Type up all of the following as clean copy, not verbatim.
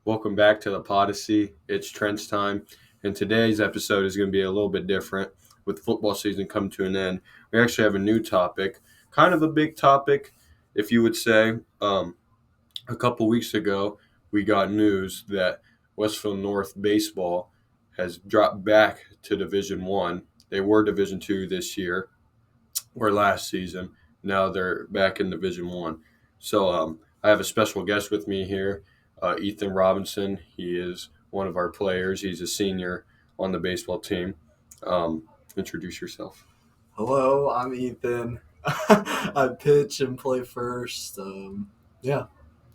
Welcome back to the Podyssey. It's Trent's Time, and today's episode is going to be a little bit different. With football season come to an end, we actually have a new topic, kind of a big topic, if you would say. A couple weeks ago, we got news that Westerville North baseball has dropped back to Division One. They were Division Two this year or last season. Now they're back in Division One. So I have a special guest with me here, Ethan Robinson. He is one of our players. He's a senior on the baseball team. Introduce yourself. Hello, I'm Ethan. I pitch and play first. Yeah.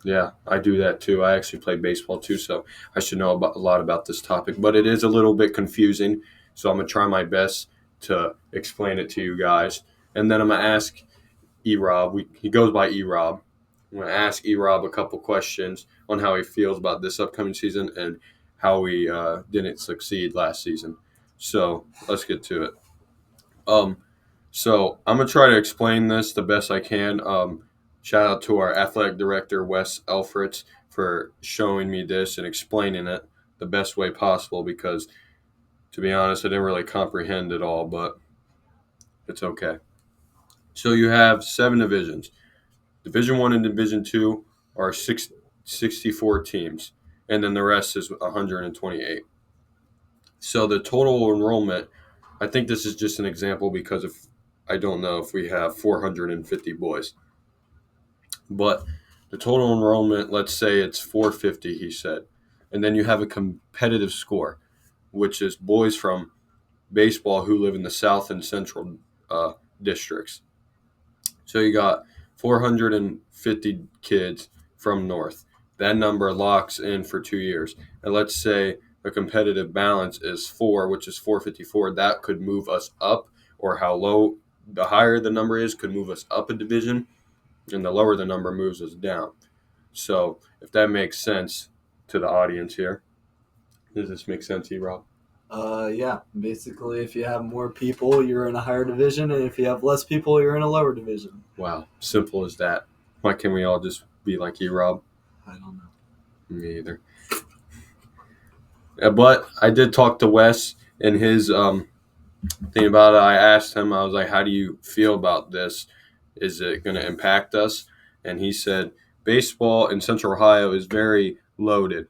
Yeah, I do that too. I actually play baseball too, so I should know a lot about this topic. But it is a little bit confusing, so I'm gonna try my best to explain it to you guys. And then I'm gonna ask E-Rob. He goes by E-Rob. I'm going to ask E-Rob a couple questions on how he feels about this upcoming season and how we didn't succeed last season. So let's get to it. Um, so I'm going to try to explain this the best I can. Shout out to our athletic director, Wes Elfritz, for showing me this and explaining it the best way possible because, to be honest, I didn't really comprehend it all, but it's okay. So you have 7 divisions. Division One and Division Two are 64 teams, and then the rest is 128. So the total enrollment, I think this is just an example because if I don't know if we have 450 boys, but the total enrollment, let's say it's 450, he said, and then you have a competitive score, which is boys from baseball who live in the South and Central districts. So you got 450 kids from North. That number locks in for 2 years. And let's say the competitive balance is 4, which is 454. That could move us up, or how low the higher the number is could move us up a division, and the lower the number moves us down. So if that makes sense to the audience here, does this make sense, E-Rob? Yeah. Basically, if you have more people, you're in a higher division, and if you have less people, you're in a lower division. Wow, simple as that. Why can't we all just be like E-Rob? I don't know. Me either. But I did talk to Wes and his thing about it. I asked him, I was like, how do you feel about this? Is it going to impact us? And he said, baseball in Central Ohio is very loaded.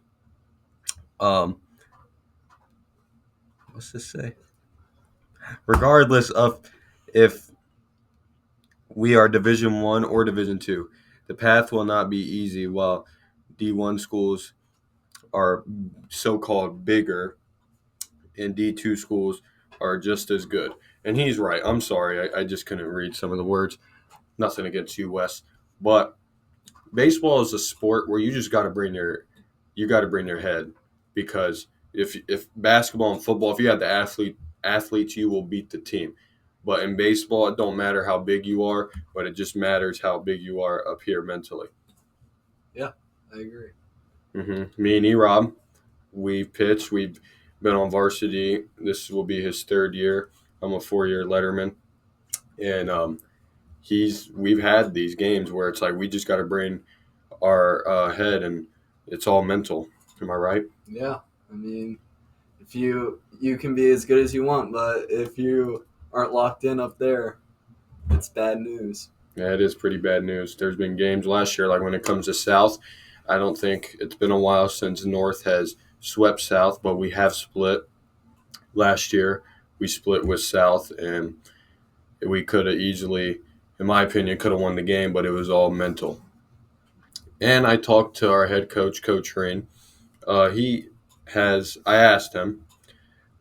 What's this say? Regardless of if we are Division One or Division Two, the path will not be easy. While D1 schools are so-called bigger, and D2 schools are just as good. And he's right. I'm sorry. I just couldn't read some of the words. Nothing against you, Wes. But baseball is a sport where you just got to bring your head, because if basketball and football, if you have the athletes, you will beat the team. But in baseball, it don't matter how big you are, but it just matters how big you are up here mentally. Yeah, I agree. Me and E-Rob, we've pitched. We've been on varsity. This will be his 3rd year. I'm a 4-year letterman, and we've had these games where it's like we just got to bring our head, and it's all mental. Am I right? Yeah. I mean, if you can be as good as you want, but if you aren't locked in up there, it's bad news. Yeah, it is pretty bad news. There's been games last year, like when it comes to South. I don't think it's been a while since North has swept South, but we have split. Last year, we split with South, and we could have easily, in my opinion, could have won the game, but it was all mental. And I talked to our head coach, Coach Rain. I asked him,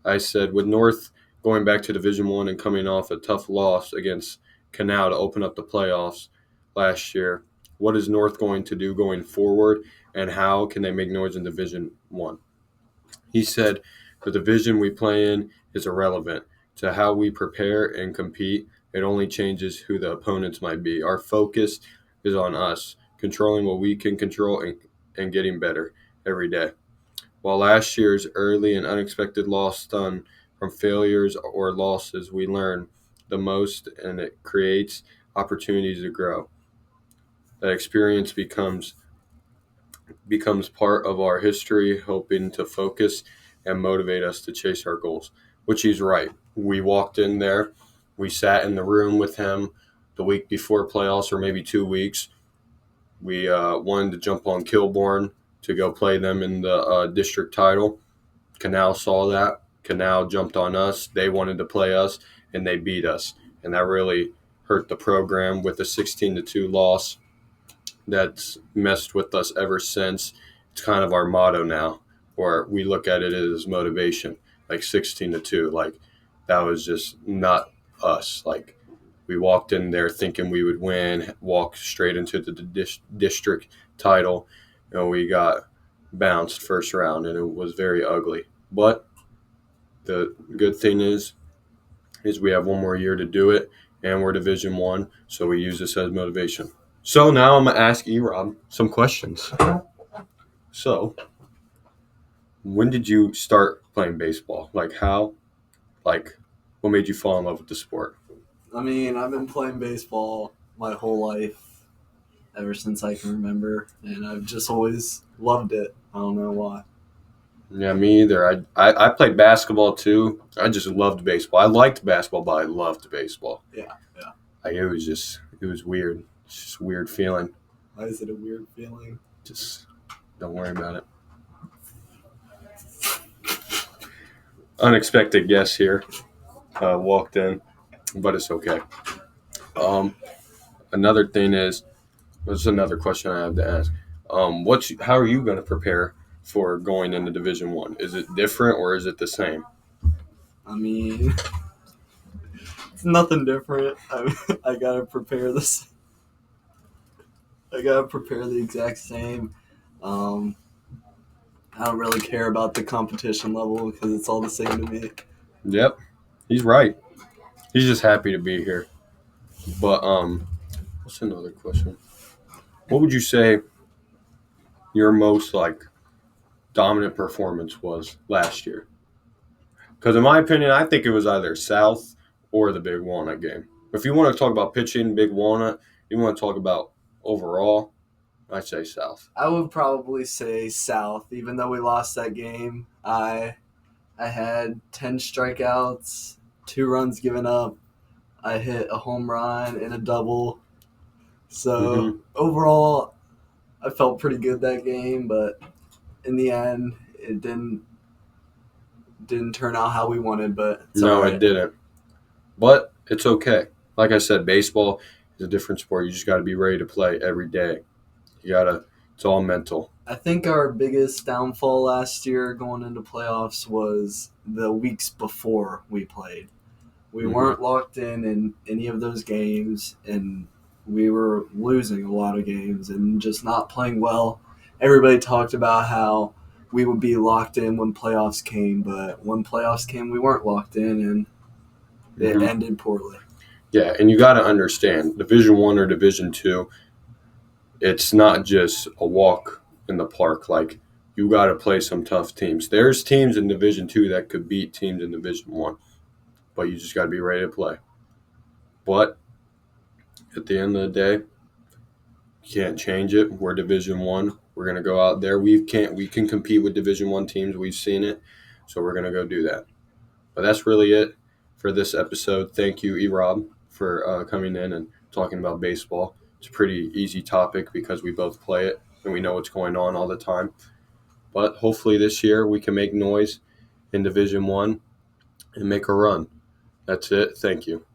I said, with North going back to Division One and coming off a tough loss against Canal to open up the playoffs last year, what is North going to do going forward, and how can they make noise in Division One? He said, the division we play in is irrelevant to how we prepare and compete. It only changes who the opponents might be. Our focus is on us, controlling what we can control and getting better every day. While last year's early and unexpected loss stung from failures or losses, we learn the most, and it creates opportunities to grow. That experience becomes becomes part of our history, hoping to focus and motivate us to chase our goals. Which he's right. We walked in there, we sat in the room with him the week before playoffs, or maybe 2 weeks. We wanted to jump on Kilbourne to go play them in the district title. Canal saw that. Canal jumped on us. They wanted to play us, and they beat us. And that really hurt the program with a 16-2 loss. That's messed with us ever since. It's kind of our motto now, or we look at it as motivation, like 16-2. Like, that was just not us. Like, we walked in there thinking we would win, walk straight into the district title, and we got bounced first round, and it was very ugly. But the good thing is we have one more year to do it, and we're Division One, so we use this as motivation. So now I'm gonna ask Rob some questions. So, when did you start playing baseball? Like how? Like, what made you fall in love with the sport? I mean, I've been playing baseball my whole life, ever since I can remember, and I've just always loved it. I don't know why. Yeah, me either. I played basketball too. I just loved baseball. I liked basketball, but I loved baseball. Yeah, yeah. Like, it was weird. It's just a weird feeling. Why is it a weird feeling? Just don't worry about it. Unexpected guest here walked in, but it's okay. Another thing is, there's another question I have to ask. How are you going to prepare for going into Division One? Is it different or is it the same? I mean, it's nothing different. I gotta prepare this. I gotta prepare the exact same. I don't really care about the competition level because it's all the same to me. Yep, he's right. He's just happy to be here. But what's another question? What would you say your most dominant performance was last year? Because in my opinion, I think it was either South or the Big Walnut game. If you want to talk about pitching, Big Walnut, you want to talk about overall, I'd say South. I would probably say South, even though we lost that game. I had 10 strikeouts, 2 runs given up. I hit a home run and a double. So overall, I felt pretty good that game, but in the end, it didn't turn out how we wanted. But it's No, all right. it didn't. But it's okay. Like I said, baseball is a different sport. You just got to be ready to play every day. It's all mental. I think our biggest downfall last year going into playoffs was the weeks before we played. We weren't locked in any of those games, and we were losing a lot of games and just not playing well. Everybody talked about how we would be locked in when playoffs came, but when playoffs came, we weren't locked in, and it ended poorly. Yeah, and you got to understand, Division One or Division Two, it's not just a walk in the park. Like, you got to play some tough teams. There's teams in Division Two that could beat teams in Division One, but you just got to be ready to play. But at the end of the day, you can't change it. We're Division One. We're gonna go out there. We can compete with Division One teams. We've seen it, so we're gonna go do that. But that's really it for this episode. Thank you, E-Rob, for coming in and talking about baseball. It's a pretty easy topic because we both play it and we know what's going on all the time. But hopefully this year we can make noise in Division One and make a run. That's it. Thank you.